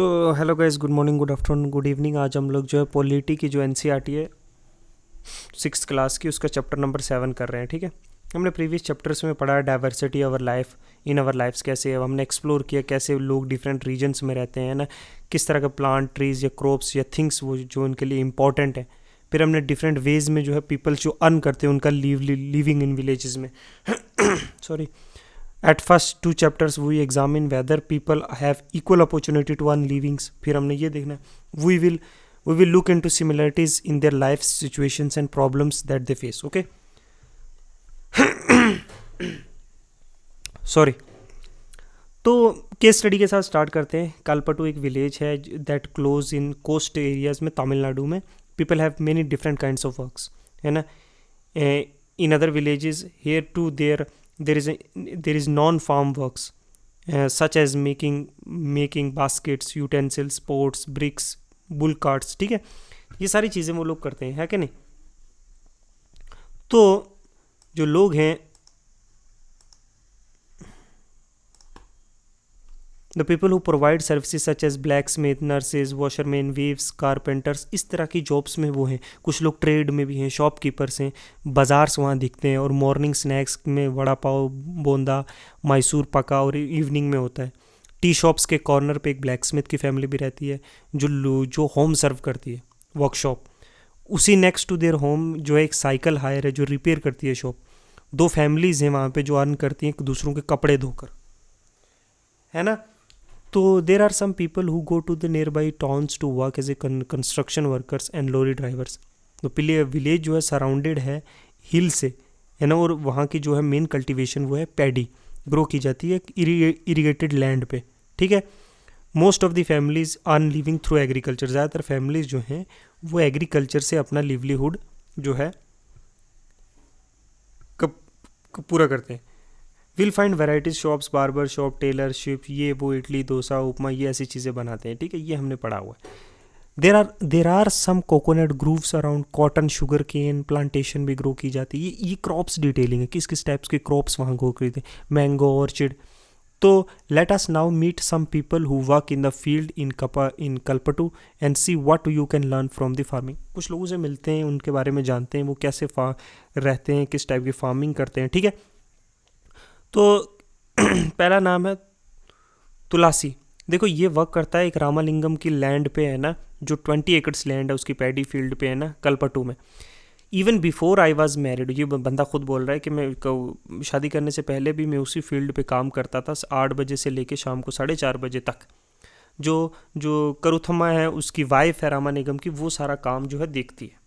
तो hello guys, good morning, good afternoon, good evening. आज हम लोग जो है पॉलिटी की जो एनसीईआरटी है 6th क्लास की, उसका चैप्टर नंबर 7 कर रहे हैं। ठीक है, हमने प्रीवियस चैप्टर्स में पढ़ा diversity our life in our lives कैसे है। हमने एक्सप्लोर किया कैसे लोग डिफरेंट रीजन्स में रहते हैं ना, किस तरह का प्लांट, ट्रीज या क्रॉप्स या थिंग्स वो जो उनके लिए इंपॉर्टेंट है। फिर हमने डिफरेंट वेज में जो है पीपल जो अर्न करते हैं उनका लिविंग इन विलेजेस में sorry. At first two chapters we examine whether people have equal opportunity to earn livings. फिर हमने ये देखना है we will look into similarities in their life situations and problems that they face. Okay. Sorry. तो case study के साथ start करते हैं। कालपटू एक विलेज है that close in coast areas में, तमिलनाडु में। People have many different kinds of works, है ना। In other villages here too there is non-farm works such as making baskets, utensils, pots, bricks, bull carts। ठीक है, ये सारी चीज़ें वो लोग करते हैं, है कि नहीं। तो जो लोग हैं, the people who provide services such as blacksmith, nurses, washerman, weaves, carpenters, इस तरह की जॉब्स में वो हैं। कुछ लोग ट्रेड में भी हैं, शॉपकीपर्स हैं, बाजार्स वहाँ दिखते हैं। और मॉर्निंग स्नैक्स में वड़ा पाव, बोंदा, मैसूर पका, और इवनिंग में होता है। टी शॉप्स के कॉर्नर पे एक ब्लैकस्मिथ की फैमिली भी रहती है जो होम सर्व करती है, वर्कशॉप। उसी नेक्स्ट टू देयर होम जो है एक साइकिल हायर है जो रिपेयर करती है शॉप। दो फैमिलीज़ हैं वहाँ पे जो अर्न करती हैं दूसरों के कपड़े धोकर, है ना। तो there are some people who go to the nearby towns to work as a construction workers and lorry drivers. तो पहले विलेज जो है सराउंडेड है हिल से, है ना। और वहाँ की जो है मेन कल्टीवेशन वो है पैडी, ग्रो की जाती है इरीगेटेड लैंड पे। ठीक है, most of the families earn living through agriculture. ज़्यादातर फैमिलीज जो हैं वो एग्रीकल्चर से अपना लिवलीहुड जो है पूरा करते हैं। Will find varieties shops, barber shop, tailorship, ये वो, इडली, डोसा, उपमा, ये ऐसी चीज़ें बनाते हैं। ठीक है, ये हमने पढ़ा हुआ है। There are some coconut groves around, cotton, sugar cane plantation भी ग्रो की जाती है। ये क्रॉप्स डिटेलिंग है, किस किस टाइप्स के क्रॉप्स वहाँ ग्रो करते हैं, मैंगो, ऑर्चिड। तो let us now meet some people who work in the field in Kalapattu and see what you can learn from the farming. कुछ लोगों से मिलते हैं, उनके बारे में जानते हैं वो कैसे रहते हैं, किस टाइप की फार्मिंग करते हैं। ठीक है, तो पहला नाम है तुलसी। देखो ये वर्क करता है एक रामालिंगम की लैंड पे, है ना, जो 20 एकड़्स लैंड है उसकी पैडी फील्ड पे, है ना, कलपटू में। Even before I was married, ये बंदा खुद बोल रहा है कि मैं शादी करने से पहले भी मैं उसी फील्ड पे काम करता था, 8 बजे से लेके शाम को 4:30 बजे तक। जो जो करुथम्मा है उसकी वाइफ है रामानिगम की, वो सारा काम जो है देखती है।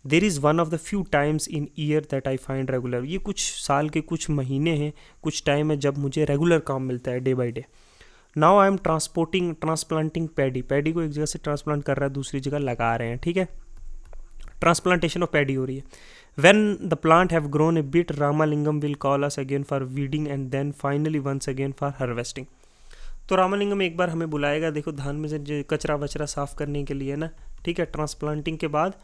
There is one of the few times in year that I find regular. ये कुछ साल के कुछ महीने हैं, कुछ टाइम है जब मुझे रेगुलर काम मिलता है day by day. Now I am transplanting paddy. Paddy को एक जगह से ट्रांसप्लांट कर रहा है, दूसरी जगह लगा रहे हैं। ठीक है, ट्रांसप्लांटेशन ऑफ पैडी हो रही है। When the plant have grown a bit, Ramalingam will call us again for weeding and then finally once again for harvesting. तो रामालिंगम एक बार हमें बुलाएगा, देखो धान में से कचरा वचरा साफ करने के लिए, ना। ठीक है, ट्रांसप्लांटिंग के बाद,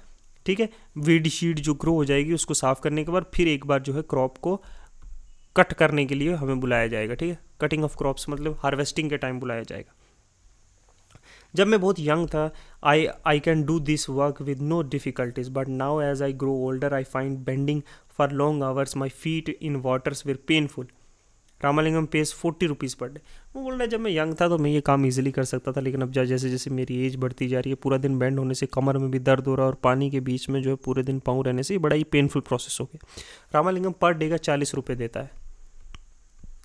ठीक है, वीड शीड जो ग्रो हो जाएगी उसको साफ करने के बाद फिर एक बार जो है क्रॉप को कट करने के लिए हमें बुलाया जाएगा। ठीक है, कटिंग ऑफ क्रॉप्स मतलब हार्वेस्टिंग के टाइम बुलाया जाएगा। जब मैं बहुत यंग था, I can do this work with no difficulties, but now as I grow older I find bending for long hours, my feet in waters were painful. Ramalingam pays 40 rupees per day. वो बोल रहा है जब मैं young था तो मैं ये काम इजीली कर सकता था, लेकिन अब जैसे जैसे मेरी एज बढ़ती जा रही है, पूरा दिन बैंड होने से कमर में भी दर्द हो रहा है, और पानी के बीच में जो है पूरे दिन पाँव रहने से ये बड़ा ही पेनफुल प्रोसेस हो गया। रामालिंगम पर डे का 40 रुपये देता है।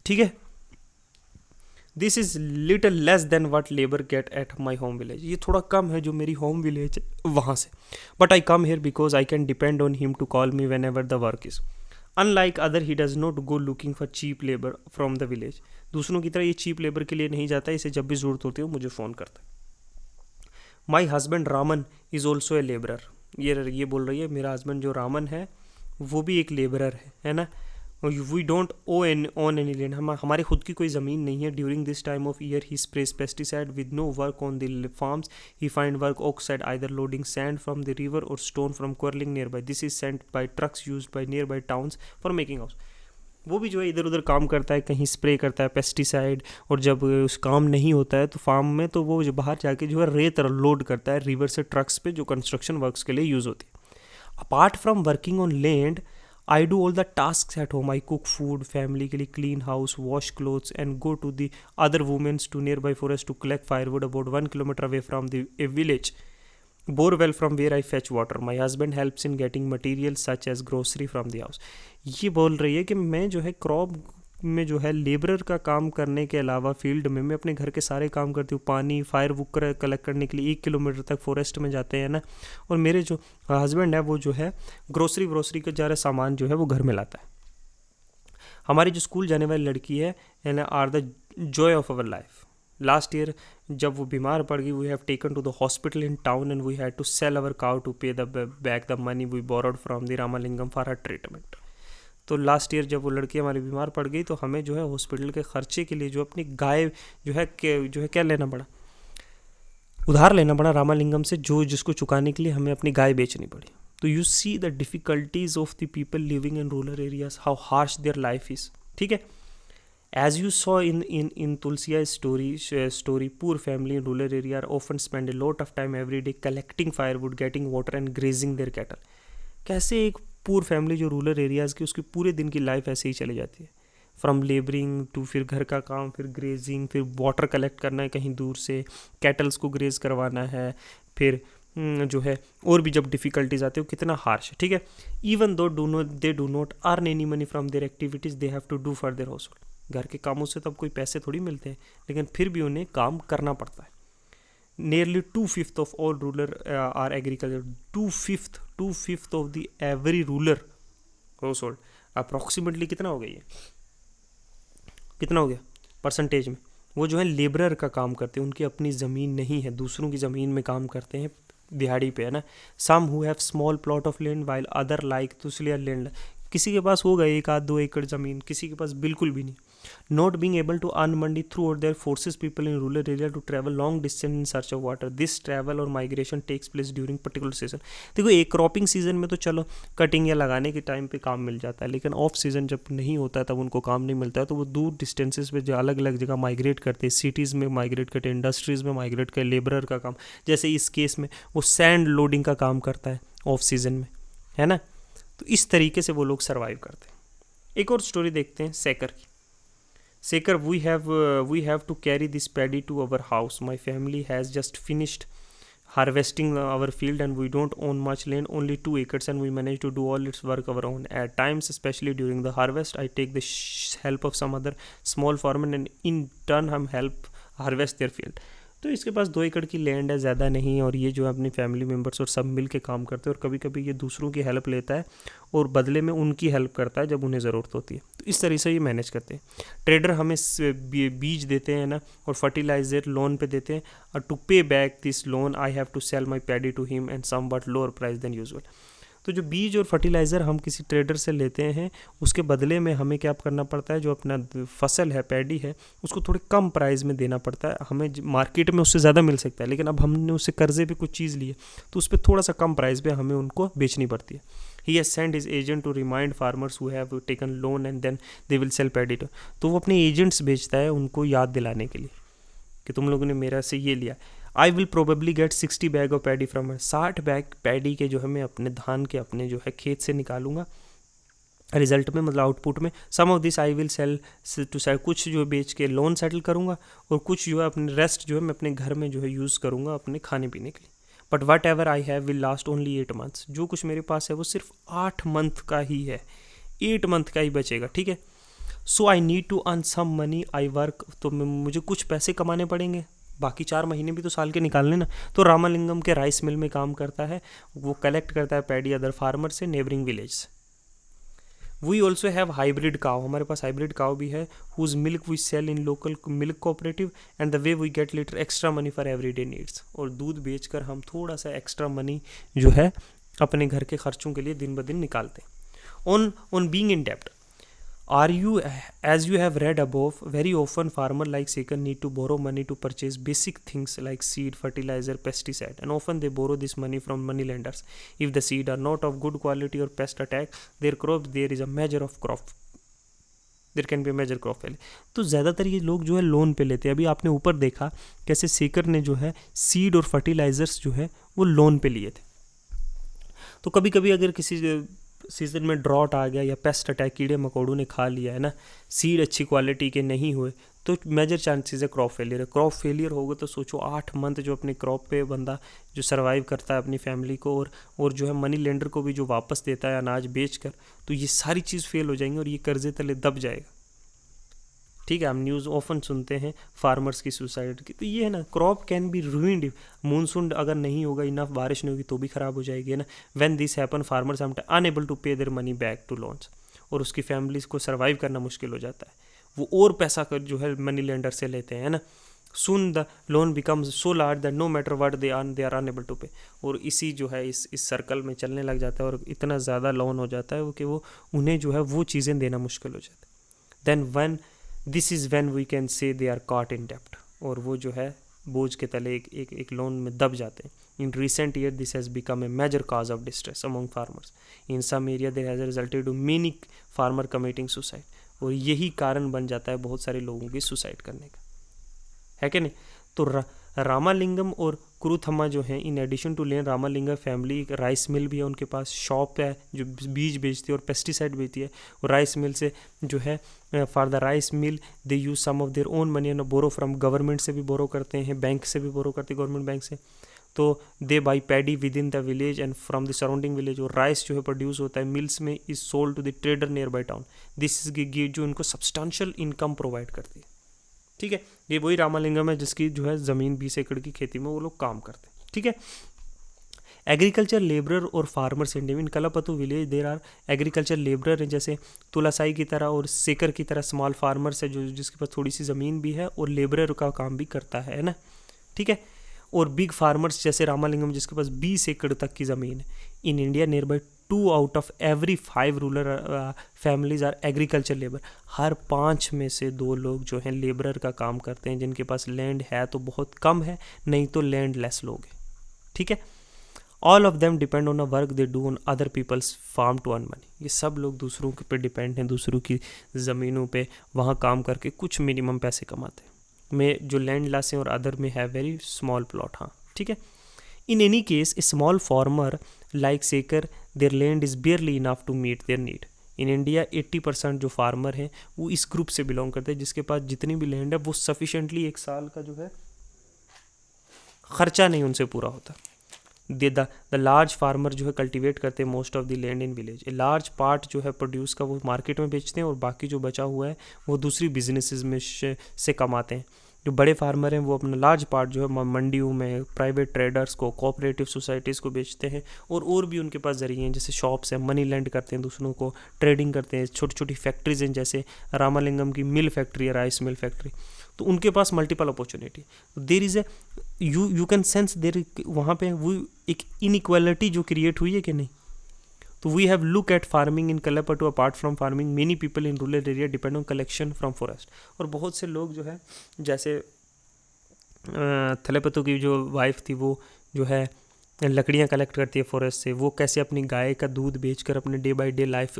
ठीक है, this is little less than what labour get at my home village. ये थोड़ा कम है जो मेरी होम विलेज है वहाँ से, but I come here because I can depend on him to call me whenever the work is. Unlike other he does not go looking for cheap labour from the village. दूसरों की तरह ये cheap labour के लिए नहीं जाता, इसे जब भी ज़रूरत होती है वो मुझे फ़ोन करता है। My husband Raman is also a labourer. ये बोल रही है मेरा हस्बैंड जो रामन है वो भी एक लेबरर है ना। We don't own any land, हमारी खुद की कोई ज़मीन नहीं है। During this time of year he sprays pesticide with no work on the farms. He find work outside either loading sand from the river or stone from quarrying nearby. This is sent by trucks use by nearby towns for making house. वो भी जो है इधर उधर काम करता है, कहीं स्प्रे करता है पेस्टिसाइड, और जब उस काम नहीं होता है तो फार्म में, तो वो जो बाहर जाके जो है रेत लोड करता है रिवर से ट्रक्स पे, जो कंस्ट्रक्शन वर्क्स के लिए यूज़ होती है. Apart from working on land, I do all the tasks at home. I cook food, family के लिए clean house, wash clothes, and go to the other women's to nearby forest to collect firewood about 1 kilometer away from a village. Bore well from where I fetch water. My husband helps in getting materials such as grocery from the house. ये बोल रही है कि मैं जो है crop में जो है लेबरर का काम करने के अलावा फील्ड में मैं अपने घर के सारे काम करती हूँ. पानी, फायर वुड कलेक्ट करने के लिए 1 किलोमीटर तक फॉरेस्ट में जाते हैं ना. और मेरे जो हस्बैंड है वो जो है ग्रोसरी का ज़्यादा सामान जो है वो घर में लाता है. हमारी जो स्कूल जाने वाली लड़की है ना, are the joy of our life. Last year जब वो बीमार पड़ गई, we have taken to the hospital in town and we had to sell our cow to pay the back the money we borrowed from the Ramalingam for her treatment. तो last year जब वो लड़की हमारी बीमार पड़ गई तो हमें जो है हॉस्पिटल के खर्चे के लिए जो अपनी गाय जो है क्या लेना पड़ा, उधार लेना पड़ा रामालिंगम से, जो जिसको चुकाने के लिए हमें अपनी गाय बेचनी पड़ी. तो you see the difficulties of the people living in rural areas, how harsh their life is. ठीक है. As you saw in Tulsia's story, poor family in rural area often spend a lot of time every day collecting firewood, getting water and grazing their cattle. कैसे एक पूर family जो rural areas की, उसकी पूरे दिन की लाइफ ऐसे ही चली जाती है. फ्रॉम लेबरिंग टू फिर घर का काम, फिर ग्रेजिंग, फिर वाटर कलेक्ट करना है कहीं दूर से, कैटल्स को ग्रेज करवाना है, फिर जो है और भी जब डिफ़िकल्टीज आती है वो कितना हार्श है. ठीक है. Even they do not earn any money from their activities, they have to do for their household. घर के कामों से तब कोई पैसे थोड़ी मिलते हैं, लेकिन फिर भी उन्हें काम करना पड़ता है. Nearly 2/5 of all rural are agriculture. 2/5 of the every rural household. Approximately कितना हो गया ये, कितना हो गया परसेंटेज में, वो जो है लेबरर का काम करते हैं. उनकी अपनी ज़मीन नहीं है, दूसरों की ज़मीन में काम करते हैं दिहाड़ी पे, है ना. Some who have small plot of land while other like तुसलिया लैंड. किसी के पास होगा 1-2 एकड़ ज़मीन, किसी के पास बिल्कुल भी नहीं. Not being able to earn money throughout their forces people in rural area to travel long distance in search of water. This travel or migration takes place during particular season. देखो एक क्रॉपिंग सीजन में तो चलो cutting या लगाने के time पे काम मिल जाता है, लेकिन ऑफ सीजन जब नहीं होता है तब उनको काम नहीं मिलता है. तो वो दूर डिस्टेंसेस पे जो अलग अलग जगह माइग्रेट करते हैं, सिटीज़ में माइग्रेट करते हैं, इंडस्ट्रीज़ में माइग्रेट करते, लेबरर का काम, जैसे इस केस में वो सैंड लोडिंग का काम करता है ऑफ सीजन में, है ना. तो इस तरीके से वो लोग सर्वाइव करते हैं. एक और स्टोरी देखते हैं सेकर की. Sekar, we have to carry this paddy to our house. My family has just finished harvesting our field and we don't own much land, only 2 acres, and we manage to do all its work our own. At times, especially during the harvest, I take the help of some other small farmer and in turn हम help harvest their field. तो इसके पास 2 एकड़ की land है, ज़्यादा नहीं, और ये जो है अपनी फैमिली मेम्बर्स और सब मिल के काम करते हैं, और कभी कभी ये दूसरों की हेल्प लेता है और बदले में उनकी हेल्प करता है जब उन्हें ज़रूरत होती है. तो इस तरह से ये मैनेज करते हैं. ट्रेडर हमें बीज देते हैं ना, और फर्टिलाइज़र लोन पे देते हैं, और to pay back this loan I have to sell my paddy to him and some but lower price than usual. तो जो बीज और फर्टिलाइज़र हम किसी ट्रेडर से लेते हैं, उसके बदले में हमें क्या करना पड़ता है, जो अपना फसल है, पैडी है, उसको थोड़े कम प्राइस में देना पड़ता है. हमें मार्केट में उससे ज़्यादा मिल सकता है, लेकिन अब हमने उससे कर्जे पे कुछ चीज़ ली है तो उस पर थोड़ा सा कम प्राइस पे हमें उनको बेचनी पड़ती है. He has send his agent to remind farmers who have taken loan and then they will sell paddy. तो वो अपने एजेंट्स भेजता है उनको याद दिलाने के लिए कि तुम लोगों ने मेरा से ये लिया. I will probably get 60 bag of paddy from 60 bag paddy के जो है मैं अपने धान के अपने जो है खेत से निकालूंगा रिजल्ट में, मतलब आउटपुट में. Some of this I will sell to sell, कुछ जो बेच के लोन सेटल करूंगा, और कुछ जो है अपने रेस्ट जो है मैं अपने घर में जो है यूज़ करूंगा अपने खाने पीने के लिए. But what ever I have will last only 8 months. जो कुछ मेरे पास है वो सिर्फ 8 month का ही है, 8 month का ही बचेगा. ठीक है. So I need to earn some money, I work. तो मुझे कुछ पैसे कमाने पड़ेंगे, बाकी 4 महीने भी तो साल के निकालने ना. तो रामालिंगम के राइस मिल में काम करता है, वो कलेक्ट करता है पैडी अदर फार्मर से neighbouring village. We also have hybrid cow. हमारे पास हाइब्रिड काव भी है, whose milk we sell in local milk cooperative and the way we get little extra money for everyday needs. और दूध बेचकर हम थोड़ा सा एक्स्ट्रा मनी जो है अपने घर के खर्चों के लिए दिन ब दिन निकालते हैं. ऑन बीइंग इन डेब्ट, as you have read above, very often farmer like Sekar need to borrow money to purchase basic things like seed, fertilizer, pesticide, and often they borrow this money from money lenders. If the seed are not of good quality or pest attack their crops, there is a measure of crop there can be a major crop failure. तो ज़्यादातर ये लोग जो है loan पे लेते हैं। अभी आपने ऊपर देखा कैसे शेखर ने जो है सीड और फर्टिलाइजर्स जो है वो लोन पे लिए थे। तो कभी कभी अगर किसी सीज़न में ड्रॉट आ गया या पेस्ट अटैक, कीड़े मकोड़ों ने खा लिया है ना, सीड अच्छी क्वालिटी के नहीं हुए, तो मेजर चांसेस है क्रॉप फेलियर है। क्रॉप फेलियर होगा तो सोचो 8 मंथ जो अपने क्रॉप पे बंदा जो सर्वाइव करता है अपनी फैमिली को, और जो है मनी लेंडर को भी जो वापस देता है अनाज बेच कर, तो ये सारी चीज़ फेल हो जाएंगी और ये कर्जे तले दब जाएगा। ठीक है, हम न्यूज़ ऑफन सुनते हैं फार्मर्स की सुसाइड की। तो ये है ना, crop can be ruined. Monsoon अगर नहीं होगा, इनफ बारिश नहीं होगी तो भी ख़राब हो जाएगी, है ना। When this happen farmers are unable to pay their money back to loans, और उसकी फैमिलीज को सर्वाइव करना मुश्किल हो जाता है। वो और पैसा कर जो है मनी लेंडर से लेते हैं, है ना। Soon the loan becomes so large that no matter what they are unable to pay. और इसी जो है इस सर्कल में चलने लग जाता है, और इतना ज़्यादा लोन हो जाता है कि वो उन्हें जो है वो चीज़ें देना मुश्किल हो जाता है। Then one this is when we can say they are caught in डेप्ट, और वो जो है बोझ के तले एक लोन में दब जाते हैं। In recent year this has become a major cause of distress among farmers. In some area there has resulted to many farmer committing suicide, और यही कारण बन जाता है बहुत सारे लोगों की सुसाइड करने का, है कि नहीं। तो रामालिंगम और कुरुथम्मा जो हैं, in addition to land, Ramalingam family एक राइस मिल भी है उनके पास, शॉप है जो बीज बेचती है और पेस्टिसाइड बेचती है। और राइस मिल से जो है for the rice mill they use some of their own money and borrow from, government से भी बोरो करते हैं, बैंक से भी बोरो करते हैं, गवर्नमेंट बैंक से। तो they buy paddy within the village and from the surrounding village, और राइस जो है प्रोड्यूस होता है मिल्स में, is sold to the trader nearby town. This is जो उनको सब्सटेंशियल इनकम प्रोवाइड करती है। ठीक है, ये वही रामालिंगम है जिसकी जो है ज़मीन 20 एकड़ की खेती में वो लोग काम करते हैं। ठीक है, एग्रीकल्चर लेबरर और farmers India in Kalapattu village there are agriculture labourer हैं, जैसे तुलासाई की तरह और सेकर की तरह स्मॉल फार्मर्स है जो जिसके पास थोड़ी सी ज़मीन भी है और लेबरर का काम भी करता है ना। ठीक है, और बिग फार्मर्स जैसे रामालिंगम जिसके पास 20 एकड़ तक की ज़मीन है। In India nearby 2 out of every 5 rural families are agriculture labour. हर 5 में से 2 लोग जो हैं लेबरर का काम करते हैं, जिनके पास लैंड है तो बहुत कम है, नहीं तो लैंड लेस लोग हैं। ठीक है, all of them depend on a work they do on other peoples farm to earn money. ये सब लोग दूसरों पे डिपेंड हैं, दूसरों की ज़मीनों पे वहाँ काम करके कुछ मिनिमम पैसे कमाते हैं। में जो लैंड लेस हैं और अदर में है वेरी स्मॉल प्लॉट। हाँ, ठीक है। In any case a small farmer like Sekar their land is barely enough to meet their need. In India 80% जो फार्मर हैं वो इस ग्रुप से बिलोंग करते हैं, जिसके पास जितनी भी लैंड है वो सफिशेंटली एक साल का जो है खर्चा नहीं उनसे पूरा होता। द लार्ज फार्मर जो है कल्टीवेट करते हैं most of the land in village. A large part जो है प्रोड्यूस का वो मार्केट में बेचते हैं, और बाकी जो बचा हुआ है वो दूसरी बिजनेसेस में से कमाते हैं। जो बड़े फार्मर हैं वो अपना लार्ज पार्ट जो है मंडियों में, प्राइवेट ट्रेडर्स को, कोऑपरेटिव सोसाइटीज़ को बेचते हैं, और भी उनके पास जरिए हैं, जैसे शॉप्स हैं, मनी लेंड करते हैं दूसरों को, ट्रेडिंग करते हैं, छोटी छोटी फैक्ट्रीज हैं, जैसे रामालिंगम की मिल फैक्ट्री है, राइस मिल फैक्ट्री। तो उनके पास multiple opportunity. There is a you can sense there, वहाँ पे वो एक इनइक्वालिटी जो क्रिएट हुई है कि नहीं। तो we have look at farming in Kalapattu apart from farming many people in rural area depend on collection from forest. और बहुत से लोग जो है, जैसे थलेपतु की जो वाइफ थी वो जो है लकड़ियाँ कलेक्ट करती है फॉरेस्ट से, वो कैसे अपनी गाय का दूध बेचकर अपने डे बाय डे लाइफ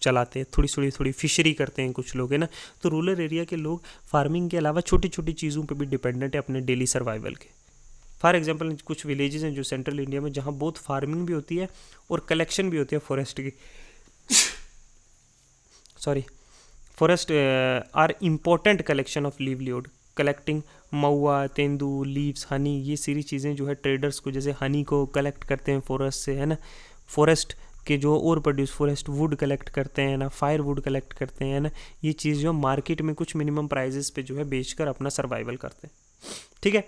चलाते हैं, थोड़ी फिशरी करते हैं कुछ लोग, है ना। तो रूरल एरिया के लोग फार्मिंग के अलावा छोटी छोटी चीज़ों पे भी डिपेंडेंट है अपने डेली सर्वाइवल के। फॉर एग्जांपल कुछ विलेजेस हैं जो सेंट्रल इंडिया में, जहाँ बहुत फार्मिंग भी होती है और कलेक्शन भी होती है फॉरेस्ट की। Sorry, forest are important collection of livelihood, collecting mahua, tendu, leaves, honey, ये सारी चीज़ें जो है ट्रेडर्स को, जैसे हनी को कलेक्ट करते हैं फॉरेस्ट से, है ना। फॉरेस्ट के जो और प्रोड्यूस, फॉरेस्ट वुड कलेक्ट करते हैं ना, फायर वुड कलेक्ट करते हैं ना। ये चीज़ जो मार्केट में कुछ मिनिमम प्राइजेस पे जो है बेचकर अपना सर्वाइवल करते हैं। ठीक है,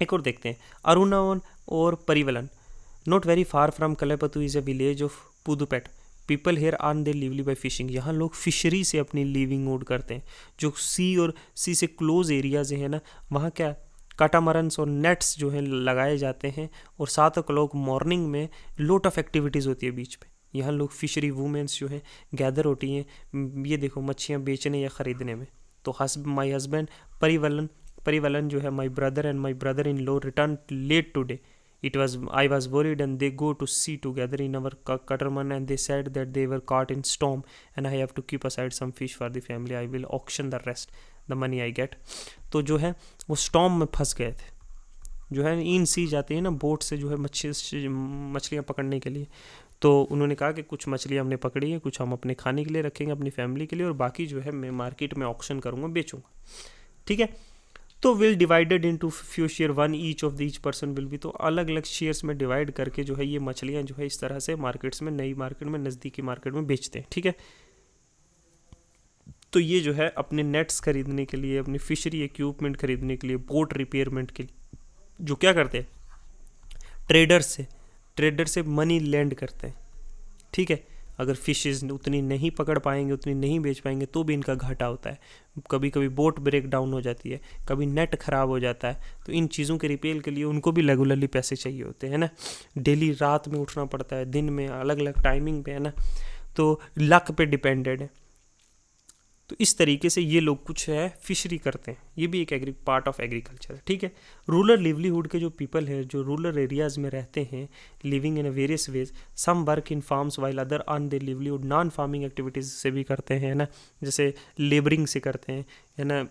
एक और देखते हैं, अरुणावन और Parivalan. Not very far from Kalapattu is a village of Pudupet. People here earn their livelihood by fishing. यहाँ लोग फिशरी से अपनी लिविंग वुड करते हैं। जो सी और सी से क्लोज एरियाज हैं ना, वहाँ क्या काटामरन्स और नेट्स जो हैं लगाए जाते हैं, और 7 o'clock मॉर्निंग में लोट ऑफ एक्टिविटीज़ होती है बीच पे। यहाँ लोग फिशरी वुमेंस जो हैं गैदर होती हैं, ये देखो मच्छियाँ बेचने या ख़रीदने में। तो माई हस्बैंड परिवलन जो है, my brother and my brother in law return late today. I was worried, and they go to sea together in our catamaran, and they said that they were caught in storm, and I have to keep aside some fish for the family. I will auction the rest, the money I get. तो जो है वो storm में फंस गए थे. जो है इन सी जाती है ना बोट से जो है मछलियाँ पकड़ने के लिए. तो उन्होंने कहा कि कुछ मछलियाँ हमने पकड़ी हैं, कुछ हम अपने खाने के लिए रखेंगे, अपनी फैमिली के लिए, और बाकी जो है मैं मार्केट में ऑक्शन करूँगा, बेचूँगा. ठीक है. तो will divided into few share, one each of the each person will be. तो अलग अलग शेयर्स में डिवाइड करके जो है ये मछलियाँ जो है इस तरह से मार्केट्स में, नई मार्केट में, नज़दीकी मार्केट में बेचते हैं. ठीक है. तो ये जो है अपने नेट्स खरीदने के लिए, अपनी फिशरी इक्विपमेंट खरीदने के लिए, बोट रिपेयरमेंट के लिए जो क्या करते हैं, ट्रेडर से मनी लैंड करते हैं. ठीक है. अगर फिशेज उतनी नहीं पकड़ पाएंगे, उतनी नहीं बेच पाएंगे, तो भी इनका घाटा होता है. कभी कभी बोट ब्रेक डाउन हो जाती है, कभी नेट ख़राब हो जाता है. तो इन चीज़ों के रिपेयर के लिए उनको भी रेगुलरली पैसे चाहिए होते हैं ना. डेली रात में उठना पड़ता है, दिन में अलग अलग टाइमिंग पे, है ना. तो लक पे डिपेंडेड है. तो इस तरीके से ये लोग कुछ है फिशरी करते हैं. ये भी एक पार्ट ऑफ एग्रीकल्चर है. ठीक है. रूरल लिवलीहुड के जो पीपल हैं, जो रूरल एरियाज़ में रहते हैं, living in various ways, some work in farms while other earn their livelihood. Non farming activities से भी करते हैं, है ना. जैसे लेबरिंग से करते हैं, है ना.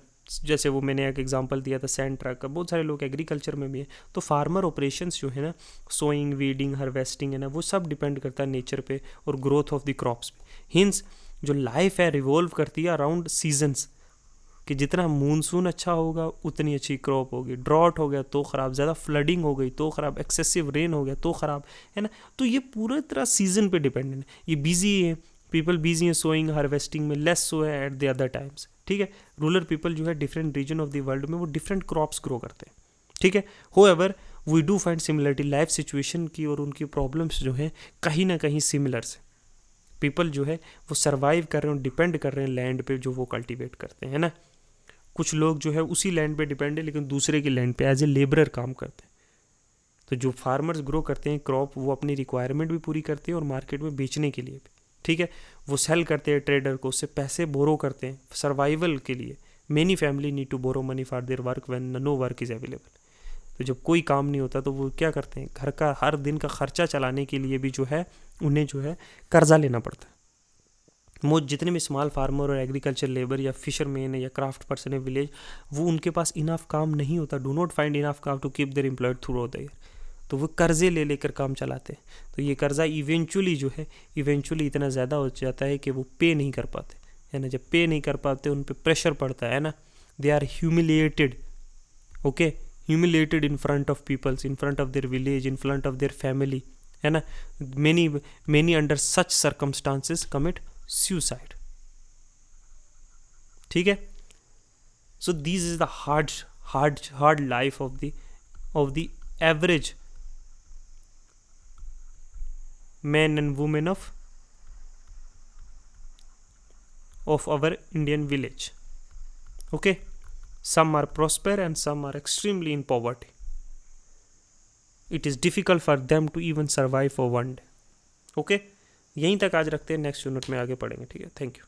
जैसे वो मैंने एक एग्जांपल दिया था सैंड ट्रक का. बहुत सारे लोग एग्रीकल्चर में भी हैं. तो फार्मर ऑपरेशंस जो है ना, सोइंग, वीडिंग, हार्वेस्टिंग, है ना, वो सब डिपेंड करता है नेचर पे और ग्रोथ ऑफ द क्रॉप्स पे. हिंस जो लाइफ है रिवॉल्व करती है अराउंड सीजन्स, कि जितना मूनसून अच्छा होगा उतनी अच्छी क्रॉप होगी. ड्रॉट हो गया तो ख़राब, ज़्यादा फ्लडिंग हो गई तो ख़राब, एक्सेसिव रेन हो गया तो ख़राब, है ना. तो ये पूरी तरह सीजन पे डिपेंडेंट है. ये बिजी है, पीपल बिजी हैं सोइंग, हार्वेस्टिंग में, लेस सो है एट द अदर टाइम्स. ठीक है. रूरल पीपल जो है different region of the world में वो डिफरेंट क्रॉप्स ग्रो करते हैं. ठीक है. However we do find similarity. Life situation की और उनकी प्रॉब्लम्स जो हैं कहीं ना कहीं सिमिलर से. पीपल जो है वो सर्वाइव कर रहे हैं, डिपेंड कर रहे हैं लैंड पे जो वो कल्टीवेट करते हैं, ना. कुछ लोग जो है उसी लैंड पे डिपेंड है, लेकिन दूसरे की लैंड पे एज ए लेबरर काम करते हैं. तो जो फार्मर्स ग्रो करते हैं क्रॉप, वो अपनी रिक्वायरमेंट भी पूरी करते हैं और मार्केट में बेचने के लिए भी. ठीक है. वो सेल करते हैं ट्रेडर को, उससे पैसे बोरो करते हैं सर्वाइवल के लिए. Many family need to borrow money for their work when no work is available. तो जब कोई काम नहीं होता तो वो क्या करते हैं, घर का हर दिन का खर्चा चलाने के लिए भी जो है उन्हें जो है कर्जा लेना पड़ता है. जितने भी स्मॉल फार्मर और एग्रीकल्चर लेबर या फिशरमैन या क्राफ्ट पर्सन है विलेज, वो उनके पास इनफ काम नहीं होता, डू नॉट फाइंड इनफ काम to keep their employed throughout the year. तो वो कर्जे ले लेकर काम चलाते हैं. तो ये कर्जा इवेंचुअली इतना ज़्यादा हो जाता है कि वो पे नहीं कर पाते, है ना. जब पे नहीं कर पाते उन पर प्रेशर पड़ता है ना. They are humiliated. Okay. Humiliated in front of peoples, in front of their village, in front of their family, है ना. Many under such circumstances commit suicide. ठीक है. So this is the hard life of the average man and women ऑफ our Indian village. Okay. Some are prosper and some are extremely in poverty. It is difficult for them to even survive for one day. Okay. यहीं तक आज रखते हैं, next unit में आगे पढ़ेंगे. ठीक है. Thank you.